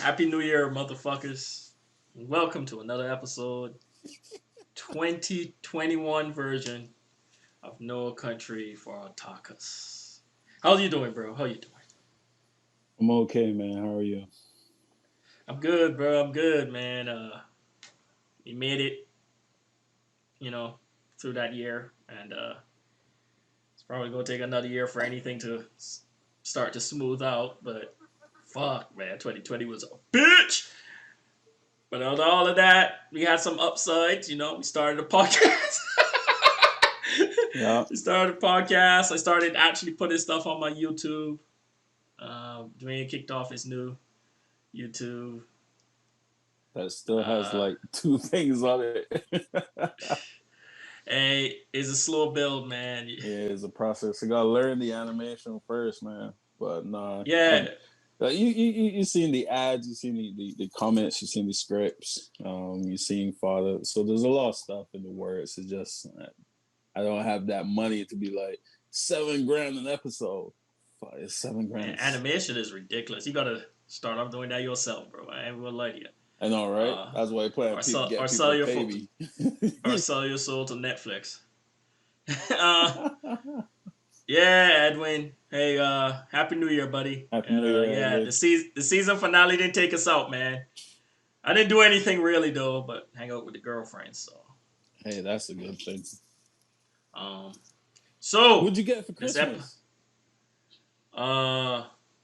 Happy New Year, motherfuckers. Welcome to another episode, 2021 version of No Country for Otakus. How you doing, bro? How you doing? I'm okay, man. How are you? I'm good, bro. I'm good, man. We made it, you know, through that year, and it's probably gonna take another year for anything to start to smooth out. But fuck, man, 2020 was a bitch. But out of all of that, we had some upsides. We started a podcast. Yeah, We started a podcast. I started actually putting stuff on my YouTube. Dwayne kicked off his new YouTube. that still has Uh, like two things on it. hey, it's a slow build, man. Yeah, it's a process. You gotta learn the animation first, man. But nah, Yeah, you seen the ads, you seen the comments, you seen the scripts, you seen father. So there's a lot of stuff in the words. It's just I don't have that money to be like $7 grand an episode. Fuck, it's 7 grand. man, animation is ridiculous. You gotta start off doing that yourself, bro. I ain't gonna lie to you. I know, right? Uh, That's why I plan or to sell get or people sell to your pay me. or sell your soul to Netflix. uh, Yeah, Edwin. Hey, Happy New Year, buddy. Happy And New Year, yeah, Edwin. the season finale didn't take us out, man. I didn't do anything really though, but hang out with the girlfriend. So, Hey, that's a good thing. um, so What'd you get for this Christmas?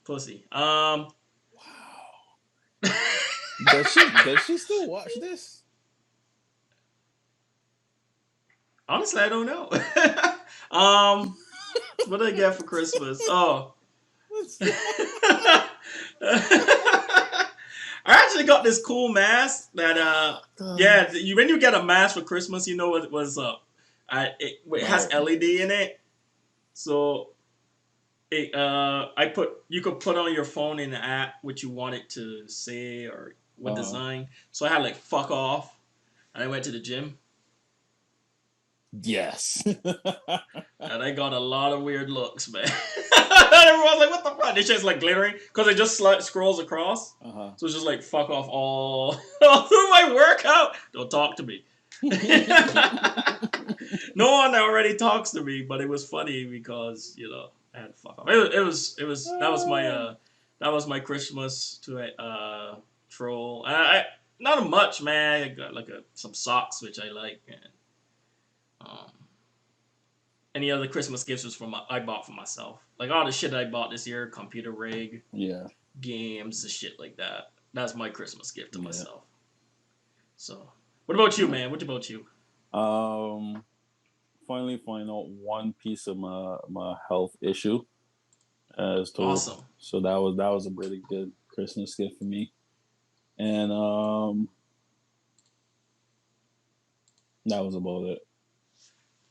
pussy. Wow. Does she still watch this? Honestly, I don't know. um, what did I get for Christmas? Oh. I actually got this cool mask that yeah, when you get a mask for Christmas, you know what was up. It has Right. LED in it, so you could put on your phone in the app what you want it to say or what Uh, design. So I had like fuck off, and I went to the gym, yes. and I got a lot of weird looks, man. Everyone's like, "What the fuck?" This shit's like glittering because it just scrolls across. Uh-huh. So it's just like fuck off all through my workout. Don't talk to me. No one already talks to me, but it was funny because I had fuck off. It was that was my Christmas to a troll. I not much, man. I got like some socks which I like, and um, any other Christmas gifts was I bought for myself. Like all the shit I bought this year, computer rig, Yeah. games, and shit like that. That's my Christmas gift to Yeah. myself. So, what about you, man? What about you? Um. Finally find out one piece of my health issue as to Awesome. so that was a really good Christmas gift for me. And that was about it.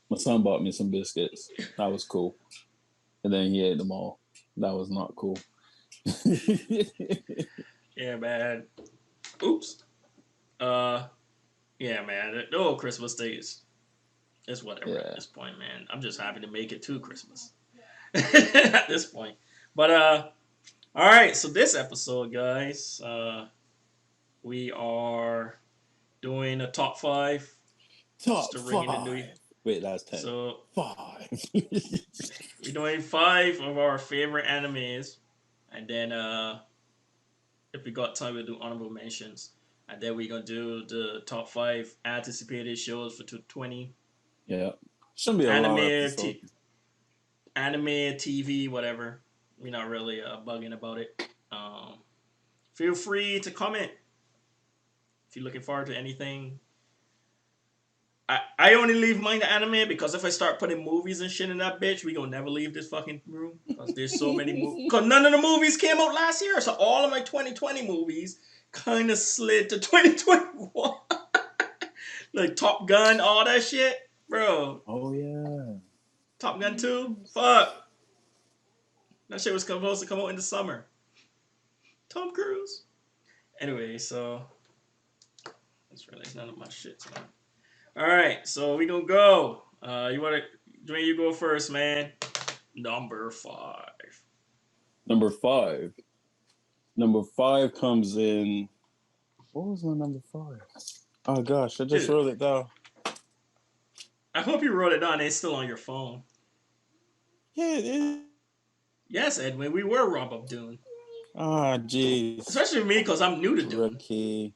My son bought me some biscuits. That was cool. And then he ate them all. That was not cool. Yeah, man. Oops. Uh, yeah, man. The whole Christmas day is whatever at Yeah. this point, man. I'm just happy to make it to Christmas at this point. But all right. So this episode, guys, we are doing a top five just Top to ring in the new five. year. Wait, that's 10. So Five. we're doing five of our favorite animes, and then if we got time, we'll do honorable mentions. And then we're gonna do the top five anticipated shows for 2020. Yeah. Shouldn't be a long Anime, episode. anime, TV, whatever. We're not really bugging about it. Feel free to comment if you're looking forward to anything. I only leave mine to anime because if I start putting movies and shit in that bitch, we gonna never leave this fucking room because there's so many movies. Because none of the movies came out last year, so all of my 2020 movies kind of slid to 2021. Like Top Gun, all that shit, bro. Oh yeah. Top Gun 2, fuck. That shit was supposed to come out in the summer. Tom Cruise. Anyway, so that's really none of my shit, man. All right, so we gonna go. You wanna, Dwayne? You go first, man. Number 5. Number 5. Number 5 comes in. What was my number 5? Oh gosh, I just Dude, wrote it down. I hope you wrote it down. It's still on your phone. Yeah, it is. Yes, Edwin, we were Rob of Dune. Ah, jeez. Especially me, because I'm new to Dune. Rookie.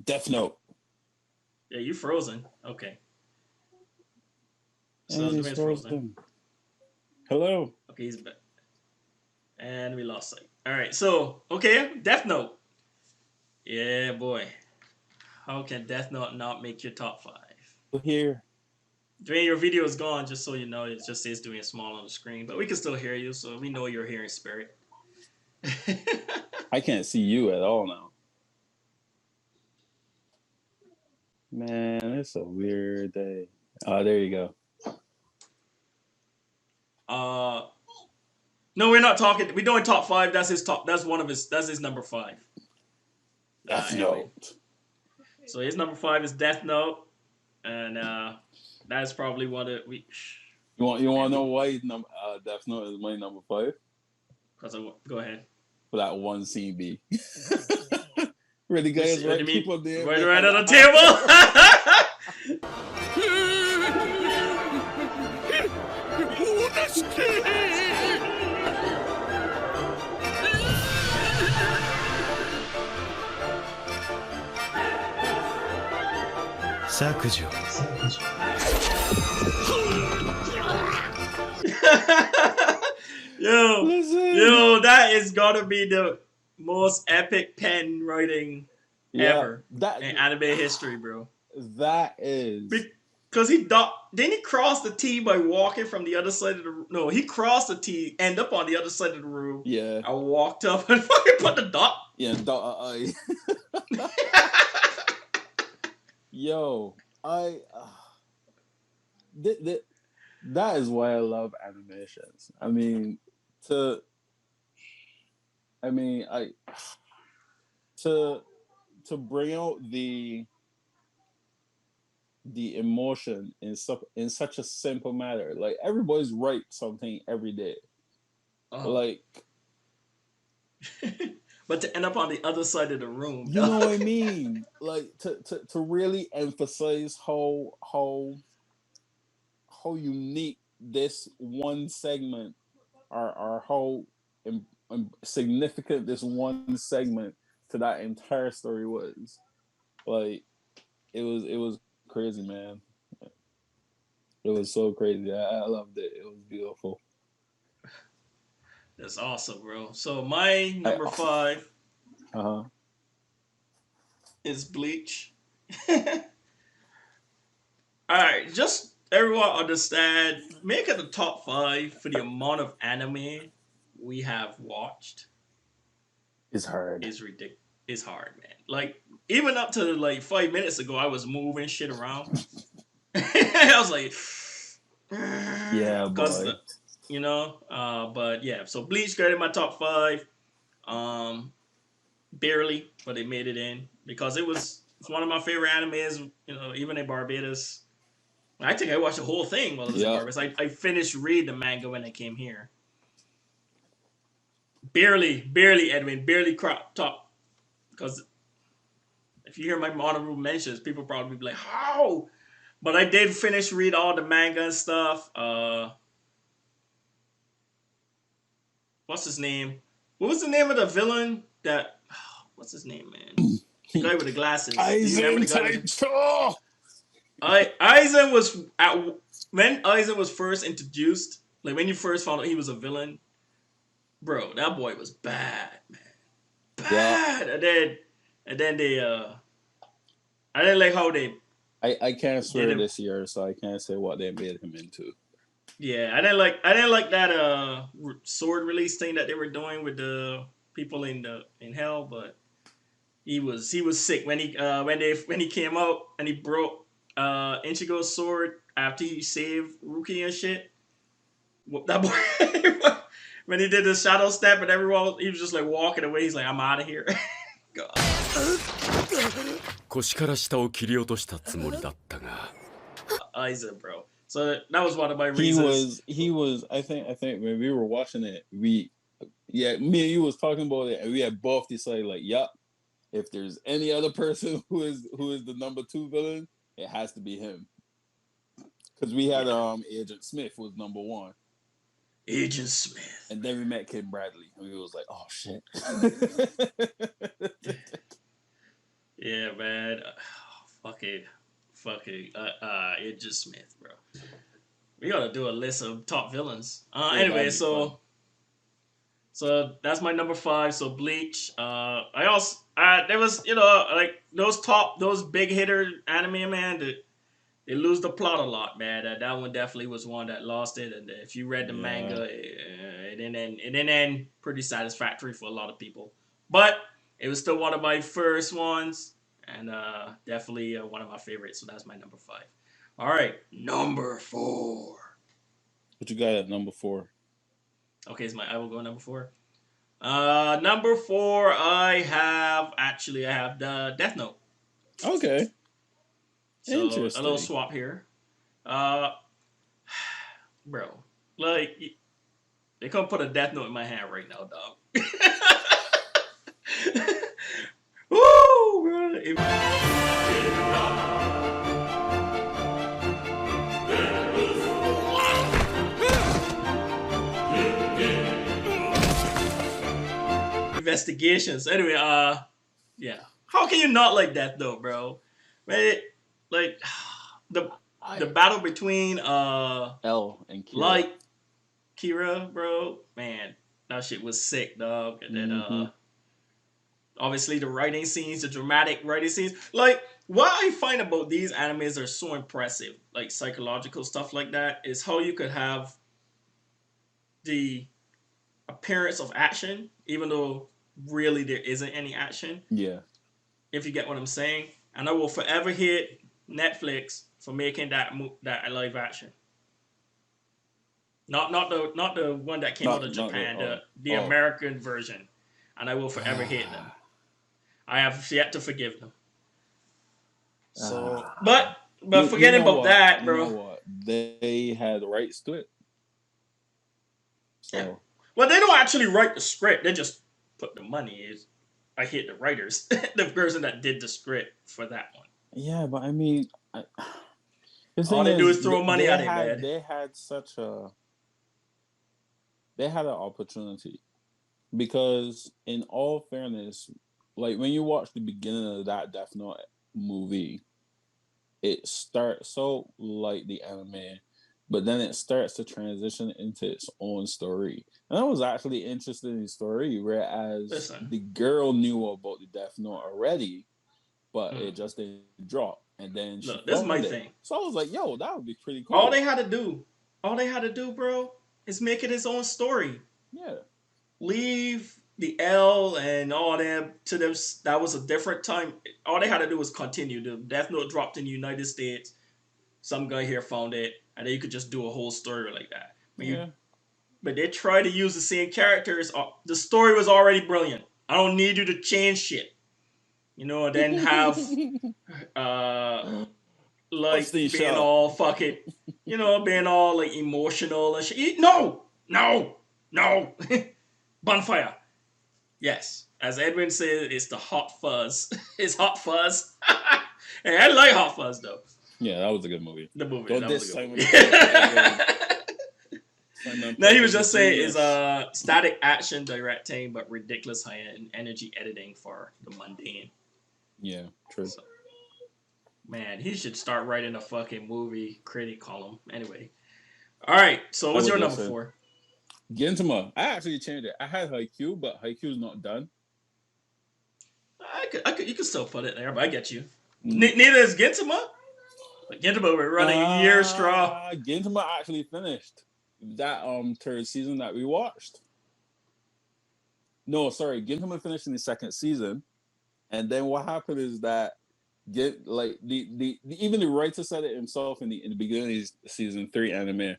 Death Note. Yeah, you frozen. Okay. So And he's Dwayne's frozen. frozen. Hello. Okay, he's back. And we lost sight. Alright, so, okay, Death Note. Yeah, boy. How can Death Note not make your top 5? Here. Dwayne, your video is gone, just so you know. It just says doing small on the screen. But we can still hear you, so we know you're here in spirit. I can't see you at all now. Man, it's a weird day. Oh, there you go. No, we're not talking. We're doing top 5. That's his top. That's one of his. That's his number 5. Death Anyway. Note. So his number 5 is Death Note, and that's probably one of we. You want to know why Death Note is my number 5? Because go ahead. For that one scene B. Really, guys, right? People there. Right on the table. 削除 Yo, that is gotta be the most epic pen writing ever in anime history, bro. That is because didn't he cross the T by walking from the other side of the room? No, he crossed the T, end up on the other side of the room. Yeah, I walked up and fucking put the dot. Yeah, dot. Yo, that is why I love animations. To bring out the emotion in such a simple matter. Like everybody's write something every day. Like, but to end up on the other side of the room, you know what I mean? Like to really emphasize how unique this one segment or how significant this one segment to that entire story was. Like it was crazy, man. It was so crazy. I loved it. It was beautiful. That's awesome, bro. So my number 5 is Bleach. Alright, just everyone understand, make it the top 5 for the amount of anime we have watched. It's hard. It's ridiculous. It's hard, man. Like, even up to like 5 minutes ago, I was moving shit around. I was like, yeah, boy. But yeah, so Bleach got in my top 5. Barely, but they made it in because it's one of my favorite animes, even in Barbados. I think I watched the whole thing while I was in Barbados. I finished reading the manga when I came here. Barely, Edwin, barely top. Because if you hear my honorable mentions, people probably be like, how? But I did finish read all the manga and stuff. What's his name? What was the name of the villain that... What's his name, man? The guy with the glasses. Eisen. Eisen was... When Eisen was first introduced, like when you first found out he was a villain, bro, that boy was bad, man. Bad. Yeah. And then they... I didn't like how they... I can't swear this year, so I can't say what they made him into. Yeah, I didn't like that sword release thing that they were doing with the people in hell, but he was sick when he came out and he broke Ichigo's sword after he saved Ruki and shit. That boy when he did the shadow step and everyone he was just like walking away. He's like, I'm out of here. God. 腰から下を切り落としたつもりだったが Eisen, bro. So that was one of my He reasons. was. He was. I think when we were watching it, me and you was talking about it, and we had both decided like, yup. If there's any other person who is the number 2 villain, it has to be him. Because we had Yeah, Agent Smith was number 1, Agent Smith. and then we met Kim Bradley, and we was like, oh shit. Yeah, man. Fucking, Agent Smith, bro. We gotta do a list of top villains. Yeah, Anyway, that'd be fun. so that's my number 5. So Bleach. I also there was like those big hitter anime, man. They lose the plot a lot, man. That one definitely was one that lost it. And if you read the Yeah. manga, it didn't end pretty satisfactory for a lot of people. But it was still one of my first ones, and definitely one of my favorites. So that's my number 5. All right, number 4. What you got at number 4? Okay, I will go number 4. Number 4, I have the Death Note. Okay. So a little Interesting. swap here. Uh, bro, like they couldn't put a Death Note in my hand right now, dog. Woo, bro. Investigations. Anyway, yeah. How can you not like Death Note, bro? Man, like the I the battle between L and Kira. like Kira, bro, man, that shit was sick, dog. And then Mm-hmm. obviously the writing scenes, the dramatic writing scenes. Like what I find about these animes are so impressive, like psychological stuff like that, is how you could have the appearance of action, even though really there isn't any action. Yeah. If you get what I'm saying, and I will forever hit Netflix for making that live action. Not the one that came out of Not the Japan, the oh. American version, and I will forever hate them. I have yet to forgive them. So, but You forgetting know about what? that, You know bro. what? They had rights to it. Yeah. So Well, they don't actually write the script. They just put the money. I hate the writers, the person that did the script for that one. yeah, but I mean, the All thing they do is, is throw money at it, man. they had such a they had an opportunity because, in all fairness, like when you watch the beginning of that Death Note movie, it starts so like the anime, but then it starts to transition into its own story. And I was actually interested in the story, whereas Listen, the girl knew about the Death Note already, but it mm, just didn't drop. And then she look, this is my found it. thing. So I was like, yo, that would be pretty All cool. they had to do, all they had to do, bro, is make it his own story. Yeah. Leave the L and all that to them. That was a different time. All they had to do was continue. The Death Note dropped in the United States. Some guy here found it, and then you could just do a whole story like that. Yeah. But they tried to use the same characters. The story was already brilliant. I don't need you to change shit. And then have uh like Upstein being shot. all fucking, being all like emotional and shit. No, no, no. Bonfire. Yes. As Edwin said, it's the hot fuzz. It's hot fuzz. Hey, I like hot fuzz though. Yeah, that was a good movie. The movie. Don't That was a diss good Simon movie. No, he was just saying is static action directing, but ridiculous high energy editing for the mundane. Yeah, true. So, man, he should start writing a fucking movie critic column. Anyway, all right. So I what's would your number listen. 4? Gintama. I actually changed it. I had Haikyuu, but Haikyuu's not done. You could still put it there, but I get you. Neither is Gintama. But Gintama we're running a year straw. Gintama actually finished that third season that we watched. No, sorry, Gintama finished in the second season, and then what happened is that even the writer said it himself in the beginning of season 3 anime.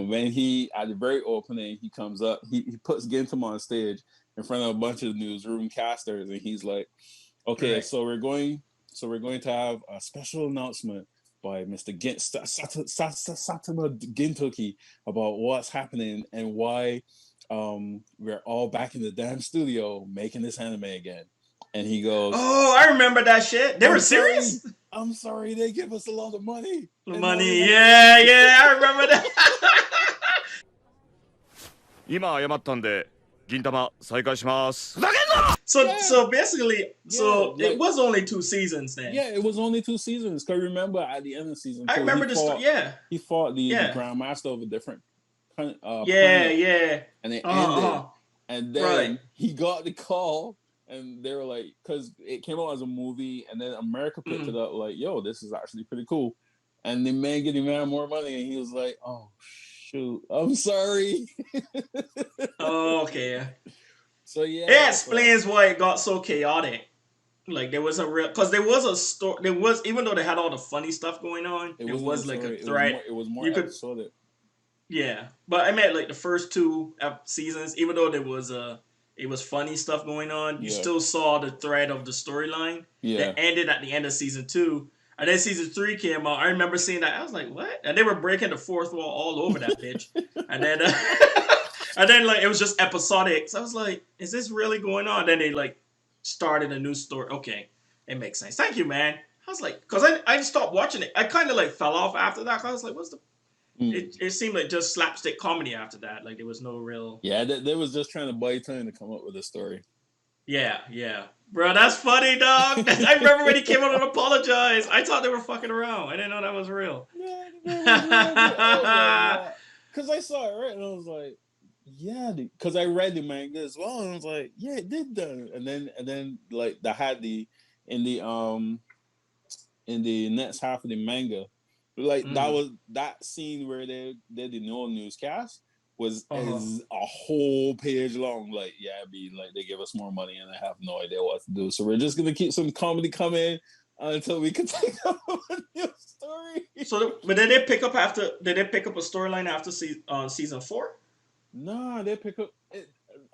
When he at the very opening he comes up, he puts Gintama on stage in front of a bunch of newsroom casters, and he's like, "Okay, Right. so we're going to have a special announcement by Mr. Satama Gintoki about what's happening and why we're all back in the damn studio making this anime again. And he goes, "Oh, I remember that shit. They were serious. I'm sorry, they give us a lot of money. Money, yeah, I remember that." 今謝ったんで、銀玉再開します。 So basically, it was only 2 seasons then. Yeah, it was only 2 seasons. Cause remember at the end of season 2, I remember the story. Yeah, he fought the Grandmaster of a different. Yeah, and it ended, and then he got the call, and they were like, because it came out as a movie, and then America picked it up, like, yo, this is actually pretty cool, and the man getting more money, and he was like, oh shoot, I'm sorry. Oh, okay. So yeah, it explains why it got so chaotic. Like there was a real, because there was a story. There was, even though they had all the funny stuff going on, it was like a thread. It was more episodic. Yeah, but I meant like the first 2 seasons, even though it was funny stuff going on, you still saw the thread of the storyline. Yeah, that ended at the end of season 2, and then season 3 came out. I remember seeing that. I was like, what? And they were breaking the fourth wall all over that bitch. And then. And then, like, it was just episodic. So I was like, is this really going on? Then they, like, started a new story. Okay, it makes sense. Thank you, man. I was like, because I stopped watching it. I kind of, like, fell off after that. I was like, what's the... It seemed like just slapstick comedy after that. Like, there was no real... Yeah, they was just trying to buy time to come up with a story. Yeah. Bro, that's funny, dog. I remember when he came out and apologized. I thought they were fucking around. I didn't know that was real. Yeah, because I saw it, right? And I was like... Yeah, because I read the manga as well, and I was like, yeah, it did that. And then like they had in the next half of the manga, like that scene where they did the no newscast is a whole page long. Like, yeah, like they give us more money and I have no idea what to do. So we're just gonna keep some comedy coming until we can take up a new story. So, but did they pick up a storyline after season 4? No, they pick up.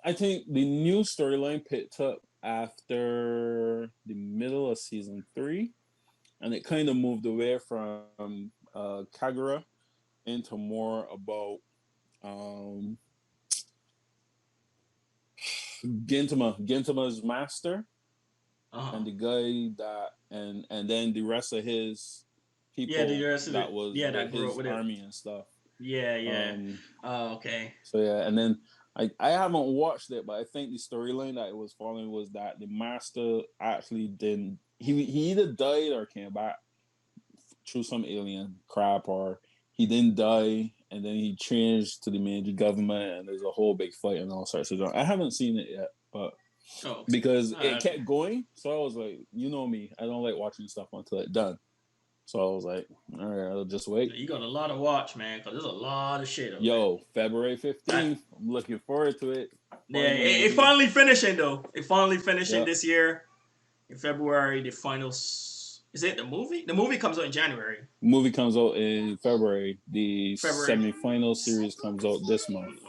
I think the new storyline picked up after the middle of season 3, and it kind of moved away from Kagura into more about Gintama's master, and the guy that and then the rest of his people that was that grew up with army and stuff. Yeah. Okay. So yeah, and then I haven't watched it, but I think the storyline that it was following was that the master actually didn't. He either died or came back through some alien crap, or he didn't die, and then he changed to the Meiji government, and there's a whole big fight and all sorts of stuff. I haven't seen it yet, but because it kept going, so I was like, you know me, I don't like watching stuff until it's done. So I was like, all right, I'll just wait. You got a lot to watch, man, because there's a lot of shit. February 15th. I'm looking forward to it. It finally finishing, though. It finally finishing this year. In February, the finals. Is it the movie? The movie comes out in January. The movie comes out in February. The semi-final series comes out this month.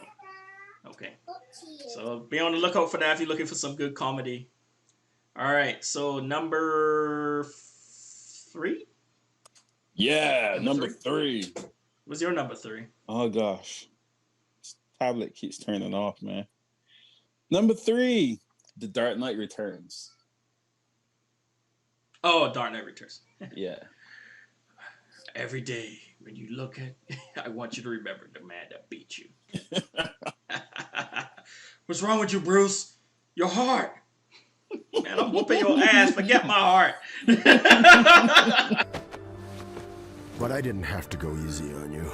Okay. So be on the lookout for that if you're looking for some good comedy. All right. So number 3? Yeah, number 3. What's your number 3? Oh gosh, this tablet keeps turning off, man. Number 3, The Dark Knight Returns. Oh, Dark Knight Returns. Yeah. Every day when you look at, I want you to remember the man that beat you. What's wrong with you, Bruce? Your heart. Man, I'm whooping your ass. Forget my heart. But I didn't have to go easy on you.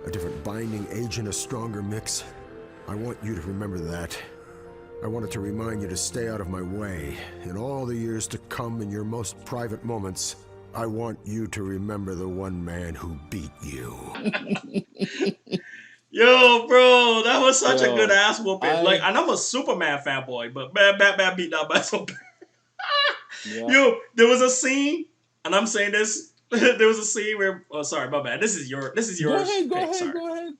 A different binding agent, a stronger mix. I want you to remember that. I wanted to remind you to stay out of my way. In all the years to come, in your most private moments, I want you to remember the one man who beat you. Yo, bro, that was such a good ass whooping. And I'm a Superman fanboy, but Batman beat down by so bad. Yo, there was a scene, and I'm saying this. There was a scene where, sorry, my bad. This is your Go ahead.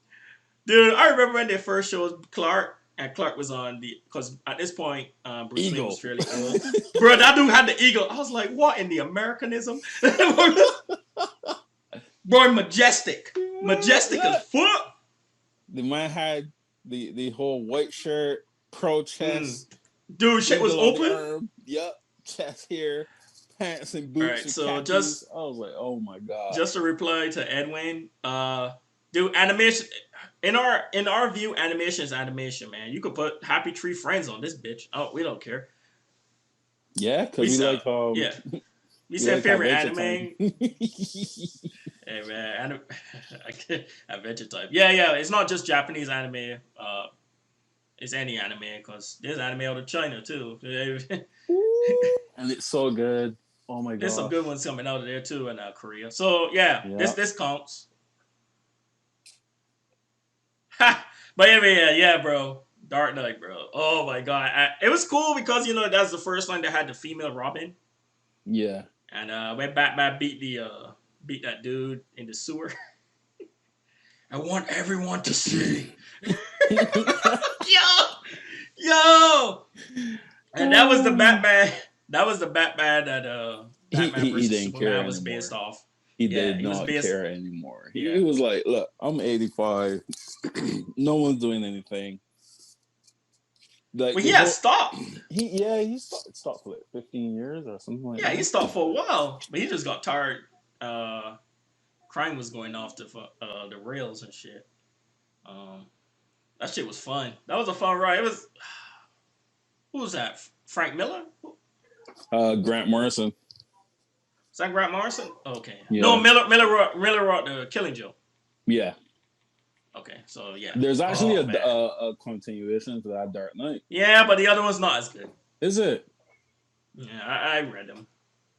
Dude, I remember when they first showed Clark, and Clark was on because at this point, Bruce Lee was fairly old. Bro, that dude had the eagle. I was like, what in the Americanism? Boy, majestic as fuck. The man had the whole white shirt, pro chest, Dude, shit was eagle on the open. arm. Yep, chest here, pants and All boots right, and so khakis. I was like, oh my god. just a reply to Edwin. Dude, animation in our view, animation is animation, man. You could put Happy Tree Friends on this bitch. Oh, we don't care. Yeah, because we like yeah. We we said like favorite Adventure anime. Time. Hey man, Adventure Time. Yeah. It's not just Japanese anime. It's any anime because there's anime out of China too. And it's so good. Oh my god. There's some good ones coming out of there too in Korea. So yeah, this counts. But anyway, yeah, bro. Dark Knight, bro. Oh my god, it was cool because that's the first time they had the female Robin. Yeah. And when Batman beat that dude in the sewer, I want everyone to see. yo, and that was the Batman. That was the Batman that Batman he versus didn't Superman care was anymore. based off. He did not care anymore. He was like, look, I'm 85. No one's doing anything. Like, well, he has stopped. He stopped for like 15 years or something like that. Yeah, he stopped for a while, but he just got tired. Crime was going off the rails and shit. That shit was fun. That was a fun ride. It was. Who was that? Frank Miller? Grant Morrison. Is that Grant Morrison? Okay. Yeah. No, Miller wrote the Killing Joke. Yeah. Okay, so yeah. There's actually a continuation to that Dark Knight. Yeah, but the other one's not as good. Is it? Yeah, I read them.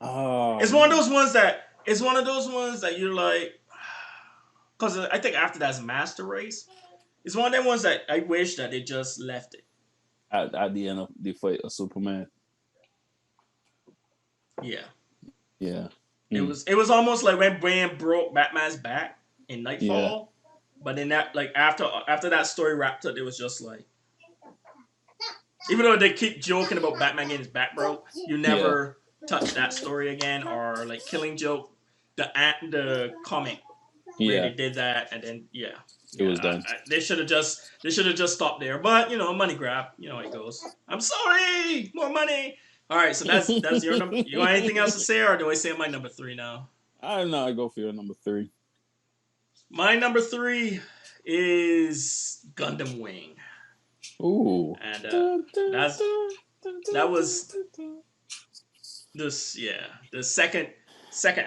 Oh. It's one of those ones that you're like, because I think after that's Master Race. It's one of them ones that I wish that they just left it. At the end of the fight of Superman. Yeah. Yeah. It was almost like when Wayne broke Batman's back in Nightfall. But then that, like, after that story wrapped up, it was just like, even though they keep joking about Batman getting his back broke, you never touch that story again. Or like Killing Joke, the comic where they did that, and then it was done. They should have just stopped there. But money grab, how it goes. I'm sorry, more money. All right, so that's your number. You got anything else to say, or do I say my number 3 now? I don't know. I go for your number 3. My number 3 is Gundam Wing. Ooh. And that was the second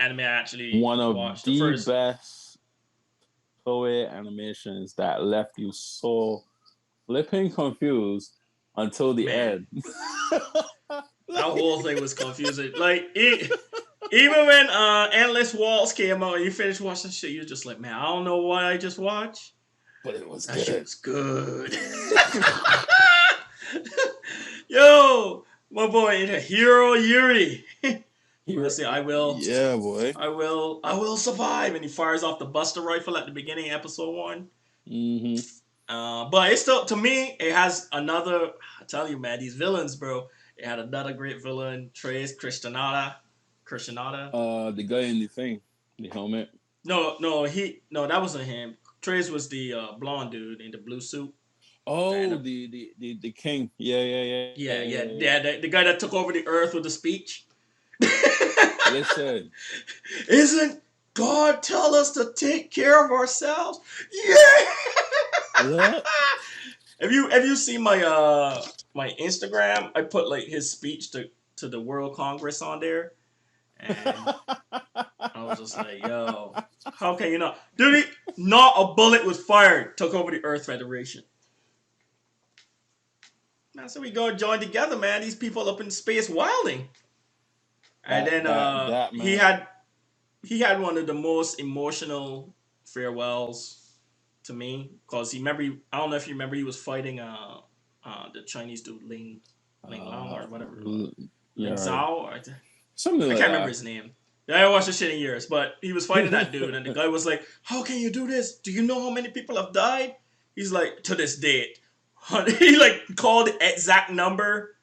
anime I actually one of watched. the first. best Toei animations that left you so flipping confused until the end. That whole thing was confusing. Like even when Endless Waltz came out and you finished watching shit, you're just like, man, I don't know what I just watched. But it was that good. Shit was good. Yo, my boy, Hero Yuri. He will say, I will. Yeah, boy. I will survive. And he fires off the Buster rifle at the beginning of episode 1. Mm-hmm. But it's still, to me, it has another, I tell you, man, these villains, bro. It had another great villain, Trace Christianata. The guy in the thing, the helmet. No, that wasn't him. Trace was the blonde dude in the blue suit. Oh, the king. Yeah. The guy that took over the earth with the speech. Listen, isn't God tell us to take care of ourselves? Yeah. Have you seen my my Instagram? I put like his speech to the World Congress on there. And I was just like, yo, how can you not? Dude, not a bullet was fired. Took over the Earth Federation. Man, so we go join together, man. These people up in space wilding. And then he had one of the most emotional farewells to me. Because I don't know if you remember, he was fighting the Chinese dude, Ling Lao or whatever. Ling Zhao? Something like I can't remember his name. I haven't watched this shit in years, but he was fighting that dude, and the guy was like, how can you do this? Do you know how many people have died? He's like, to this date. He like called the exact number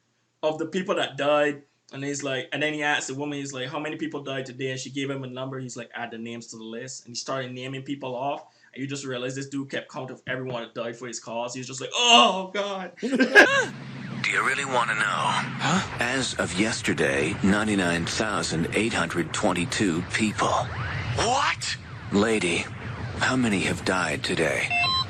of the people that died. And he's like, and then he asked the woman, he's like, how many people died today? And she gave him a number. He's like, add the names to the list. And he started naming people off. And you just realize this dude kept count of everyone that died for his cause. He was just like, oh, God. Do you really want to know? Huh? As of yesterday, 99,822 people. What? Lady, how many have died today?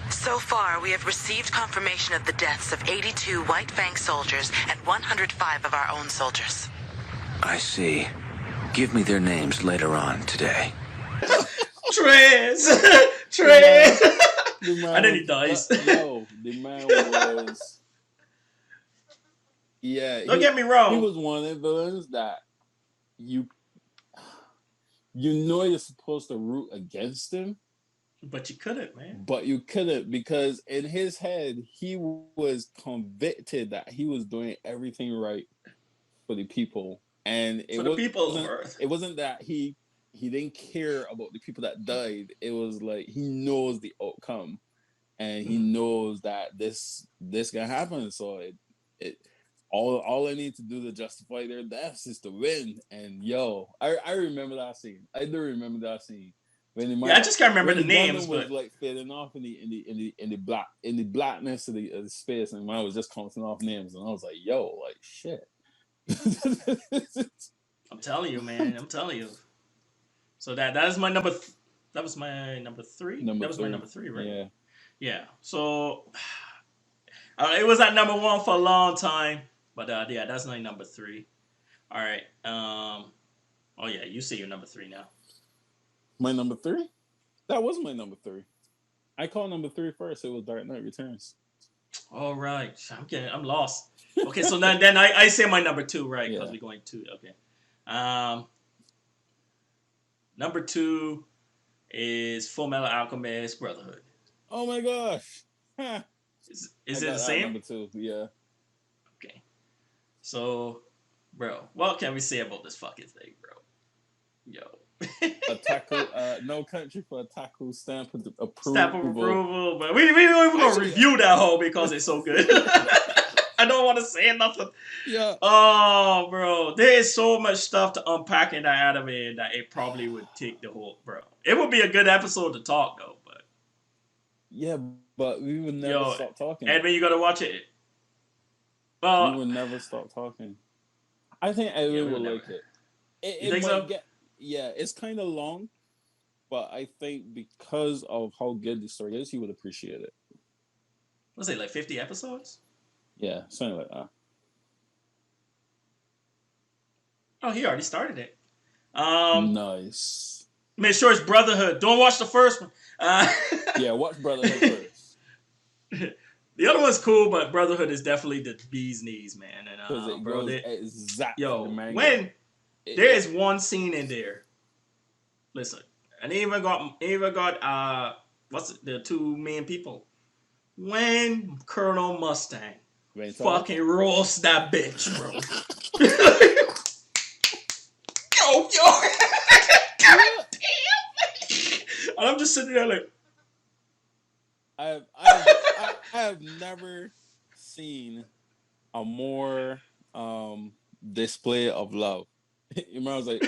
So far, we have received confirmation of the deaths of 82 White Fang soldiers and 105 of our own soldiers. I see. Give me their names later on today. Trez! Trez! And then he dies. No, the man was... Yeah. Don't get me wrong. He was one of the villains that you know you're supposed to root against him. But you couldn't, man. But you couldn't, because in his head, he was convicted that he was doing everything right for the people. And for the people of Earth. It wasn't that he didn't care about the people that died. It was like he knows the outcome. And he knows that this can happen. So all I need to do to justify their deaths is to win. And I remember that scene. I do remember that scene. I just can't remember the names. Was like fading off in the blackness of the space, and I was just counting off names, and I was like, "Yo, like shit." I'm telling you, man. I'm telling you. So that is my number. That was my number 3. That was my number 3, right? Yeah. Yeah. So it was at number 1 for a long time, but yeah, that's my number 3. All right. Oh yeah, you say your number 3 now. My number 3? That was my number 3. I called number 3 first. It was Dark Knight Returns. All right. I'm lost. Okay, so then I say my number 2, right? Because we're going 2. Okay. Number 2 is Full Metal Alchemist Brotherhood. Oh my gosh. Is it the same? Number 2, yeah. Okay. So, bro, what can we say about this fucking thing, bro? Yo. Otaku, No Country for Otaku stamp of approval. Stamp of approval, but we don't even gonna review that whole because it's so good. I don't want to say nothing. Yeah. Oh, bro, there is so much stuff to unpack in that anime that it probably would take the whole, bro. It would be a good episode to talk though, but yeah, but we would never stop talking. Edwin, you gotta watch it. Well, we would never stop talking. I think Edwin would like it. You think so? Yeah, it's kind of long, but I think because of how good the story is, he would appreciate it. What's it, like 50 episodes? Yeah, something like that. Oh, he already started it. Nice. Make sure it's Brotherhood. Don't watch the first one. Yeah, watch Brotherhood first. The other one's cool, but Brotherhood is definitely the bee's knees, man. And it bro, goes exactly yo, the manga. when there is one scene in there. Listen, and they even got the 2 main people. When Colonel Mustang fucking roasts that bitch, bro. yo, God damn. And I'm just sitting there like, I have never seen a more display of love. Your mom was like,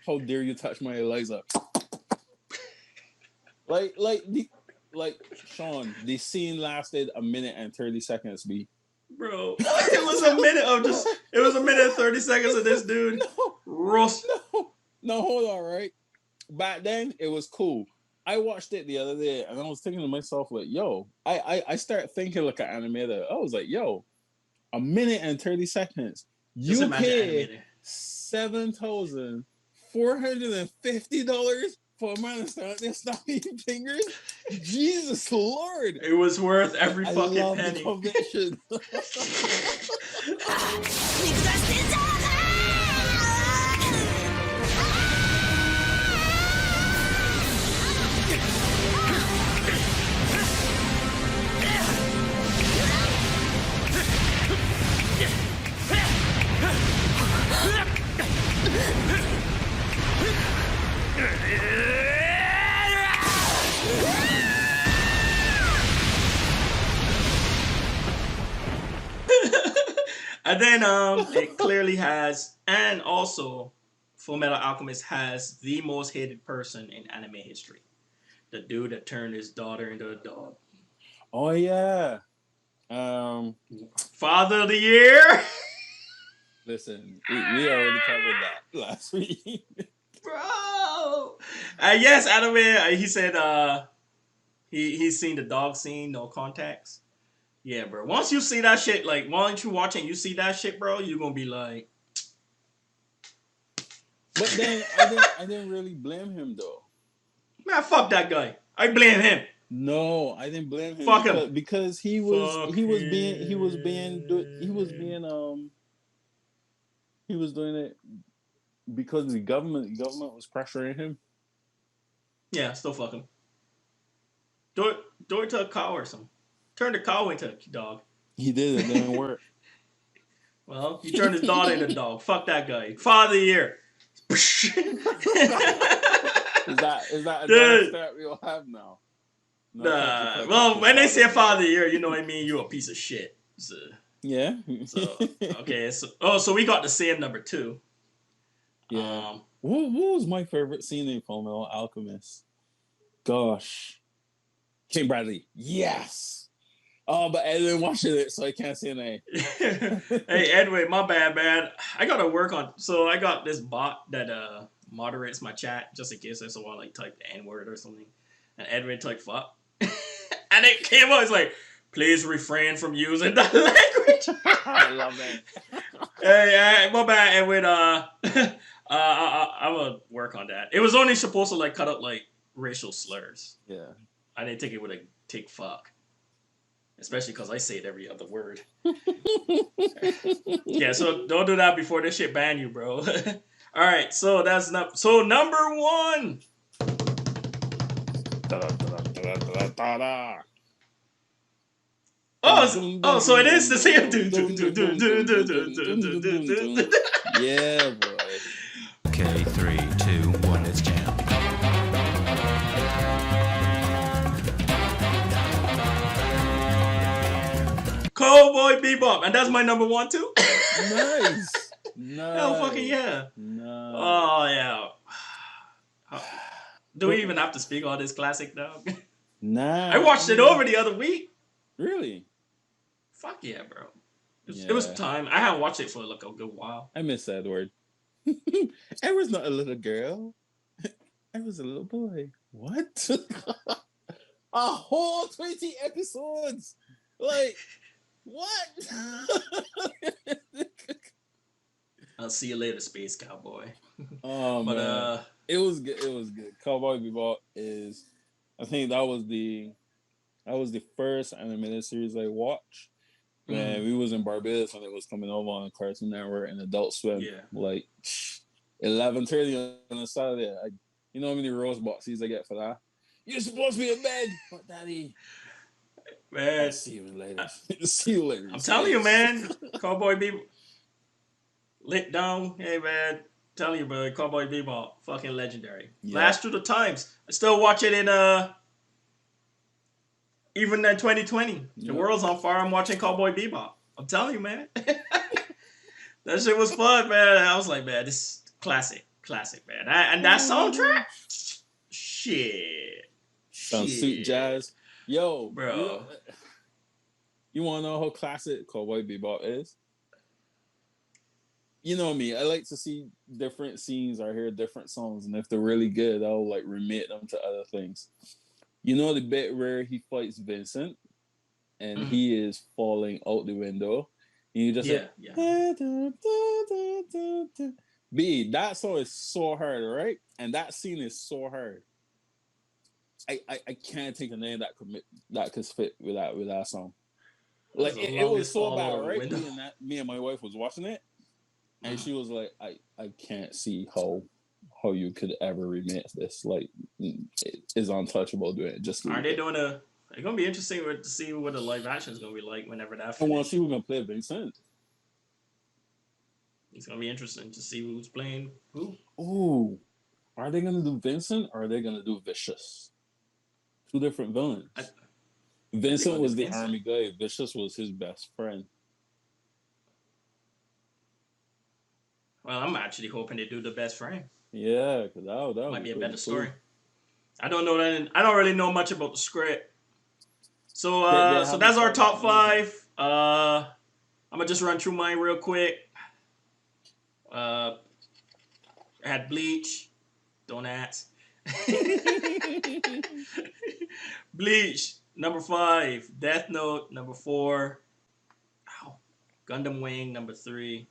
"How dare you touch my Eliza?" Like Shawn, the scene lasted 1 minute and 30 seconds. Bro, it was a minute and 30 seconds of this dude roast. No, hold on, right? Back then it was cool. I watched it the other day and I was thinking to myself, like, yo, I started thinking like an animator. I was like, yo, 1 minute and 30 seconds. You paid $7,450 for a man to start there snapping fingers? Jesus Lord. It was worth every fucking penny. The And then it clearly has, and also Full Metal Alchemist has the most hated person in anime history. The dude that turned his daughter into a dog. Oh yeah. Father of the Year. Listen, we already covered that last week. Bro. Yes, anime. He said he's seen the dog scene, no contacts. Yeah, bro. Once you see that shit, like once you watch it and you see that shit, bro, you're gonna be like. But then I didn't really blame him though. Man, fuck that guy. I blame him. No, I didn't blame him Fuck him. because he was doing it because the government was pressuring him. Yeah, still fuck him. Do it to a cow or something. Turn the cow into a dog. He did it, didn't work. Well, he turned his daughter into a dog. Fuck that guy. Father of the Year. Is that a dance that we all have now? No, well, when they say Father of the Year, you know what I mean? You a piece of shit. So, yeah. Okay. So we got the same number 2. Yeah. What was my favorite scene in Fullmetal Alchemist? Gosh. King Bradley. Yes. Oh, but I didn't watch it, so I can't say anything. Hey, anyway, my bad, man. I gotta work on. So I got this bot that moderates my chat just in case I so want like type the N-word or something. And Edwin typed fuck, and it came out. It's like, please refrain from using that language. I love that. Hey, my bad, Edwin. I'm gonna work on that. It was only supposed to like cut out like racial slurs. Yeah. I didn't think it would take fuck. Especially because I say it every other word. Yeah, so don't do that before this shit ban you, bro. All right, so that's number 1. Oh, so it is the same. Yeah, boy. Okay, 3, 2, 1, let's jam. Cowboy Bebop, and that's my number 1 too. Nice. Hell fucking yeah. No. Oh yeah. Do we even have to speak on this classic now? Nah. I watched it over the other week. Really? Fuck yeah, bro. It was time. I haven't watched it for like a good while. I miss Edward. I was not a little girl. I was a little boy. What? A whole 20 episodes. Like, what? I'll see you later, Space Cowboy. Oh, but man. It was good. It was good. Cowboy Bebop is, I think that was the first animated series I watched. Man, we was in Barbados when it was coming over on Cartoon Network and Adult Swim. Yeah. Like 11:30 on a Saturday. You know how many rose boxes I get for that? You're supposed to be in bed, but Daddy. Man, I'll see you later. See you later. I'm telling you, man. Cowboy Bebop lit down. Hey, man. Telling you, bro. Cowboy Bebop, fucking legendary. Yeah. Last through the times. I still watch it in even in 2020. The world's on fire. I'm watching Cowboy Bebop. I'm telling you, man. That shit was fun, man. I was like, man, this is classic, man. And that soundtrack, shit. Some suit jazz. Yo, bro. You want to know how classic Cowboy Bebop is? You know me. I like to see different scenes or hear different songs. And if they're really good, I'll like remit them to other things. You know the bit where he fights Vincent and he is falling out the window? And you just B, that song is so hard, right? And that scene is so hard. I can't think of a name that could fit with that song. Like it was so bad, right? Me and my wife was watching it, and she was like, "I can't see how you could ever remix this. Like, it is untouchable doing it." Just are they doing a? It's gonna be interesting to see what the live action is gonna be like whenever that. I want to see who's gonna play Vincent. It's gonna be interesting to see who's playing who. Ooh, are they gonna do Vincent or are they gonna do Vicious? Two different villains. Vincent was the army guy. Vicious was his best friend. Well, I'm actually hoping they do the best frame. Yeah, because that Might would be a pretty better cool. story. I don't know that. I don't really know much about the script. So They so haven't that's our started top anything. 5. I'm gonna just run through mine real quick. I had Bleach. Don't ask. Bleach number 5. Death Note number 4. Ow. Gundam Wing number 3.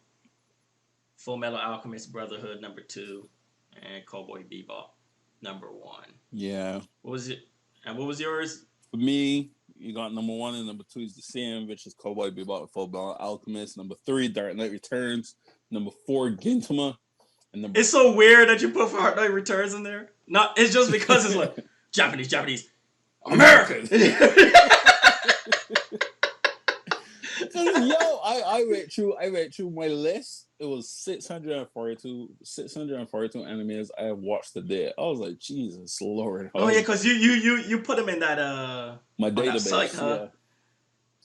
Full Metal Alchemist Brotherhood number 2, and Cowboy Bebop number 1. Yeah. What was it? And what was yours? For me, you got number 1 and number 2 is the same, which is Cowboy Bebop and Full Metal Alchemist. Number 3, Dark Knight Returns. Number 4, Gintama. And number It's so weird that you put Dark Knight Returns in there. Not. It's just because it's like Japanese, American. Yo, I went through my list. It was 642 animes I have watched today. I was like, Jesus Lord. Oh yeah, because you put them in that My on that database, site, huh? yeah.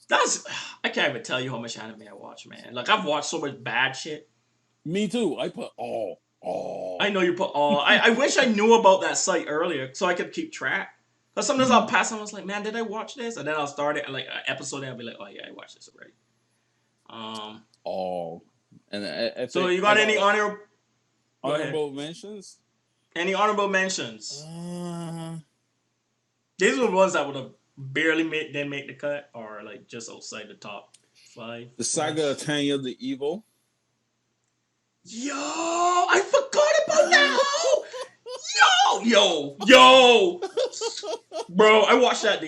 That's I can't even tell you how much anime I watch, man. Like I've watched so much bad shit. Me too. I put all. I know you put all. I wish I knew about that site earlier so I could keep track. Because sometimes I'll pass and I was like, man, did I watch this? And then I'll start it like an episode and I'll be like, oh yeah, I watched this already. All. And I So think you got any honorable mentions? Any honorable mentions? These were the ones that would have barely didn't make the cut, or like just outside the top 5. The Saga of Tanya the Evil. Yo, I forgot about that. Yo, bro, I watched that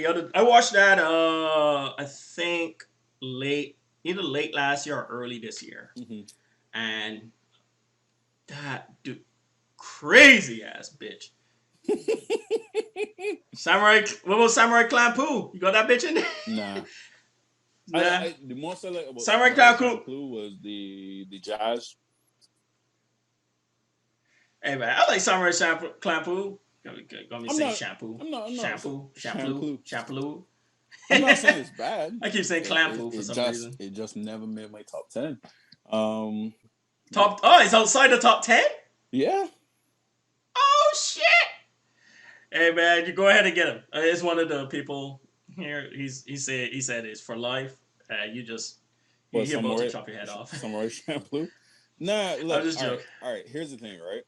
I think either late last year or early this year. Mm-hmm. And that dude, crazy ass bitch. What about Samurai Clamp-Poo? You got that bitch in there? Nah. Nah. The most I like about Samurai Clamp-Poo was the jazz. Hey man, I like Samurai Clamp-Poo. Got me saying shampoo. Shampoo. I'm not saying it's bad. I keep saying Clamp-Poo for some reason. It just never made my top 10. It's outside the top 10? Yeah. Oh shit! Hey man, you go ahead and get him. It's one of the people here. He said it's for life. You about to chop your head off. Samurai Champloo. Nah, look. I'm just joking. All right, here's the thing, right?